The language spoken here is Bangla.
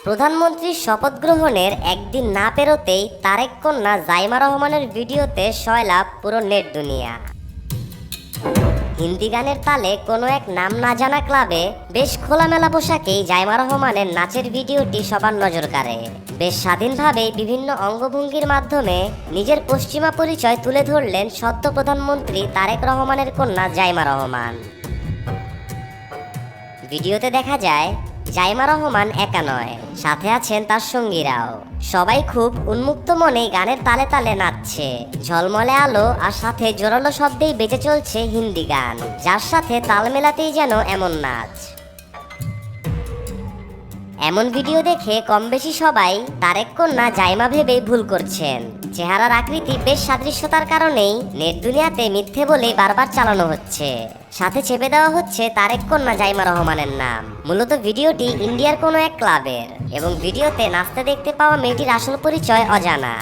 প্রধানমন্ত্রীর শপথ গ্রহণের একদিন না পেরোতেই তারেক কন্যা জাইমা রহমানের ভিডিওতে সয়লাভ পুরো নেট দুনিয়া। হিন্দি গানের তালে কোনো এক নাম না জানা ক্লাবে বেশ খোলামেলা পোশাকেই জাইমা রহমানের নাচের ভিডিওটি সবার নজর কাড়ে। বেশ স্বাধীনভাবে বিভিন্ন অঙ্গভঙ্গির মাধ্যমে নিজের পশ্চিমা পরিচয় তুলে ধরলেন সদ্য প্রধানমন্ত্রী তারেক রহমানের কন্যা জাইমা রহমান। ভিডিওতে দেখা যায় জাইমা রহমান একা নয়, সাথে আছেন তার সঙ্গীরাও। সবাই খুব উন্মুক্ত মনেই গানের তালে তালে নাচছে। ঝলমলে আলো আর সাথে জোরালো শব্দেই বেজে চলছে হিন্দি গান, যার সাথে তাল মেলাতেই যেন এমন নাচ। এমন ভিডিও দেখে কম বেশি সবাই তারেক কন্যা জাইমা ভেবেই ভুল করছেন। চেহারার আকৃতি বেশ সাদৃশ্যতার কারণেই নেট দুনিয়াতে মিথ্যে বলেই বারবার চালানো হচ্ছে। সাথে চেপে দেওয়া হচ্ছে তারেক কন্যা জাইমা রহমানের নাম। মূলত ভিডিওটি ইন্ডিয়ার কোনো এক ক্লাবের এবং ভিডিওতে নাচতে দেখতে পাওয়া মেয়েটির আসল পরিচয় অজানা।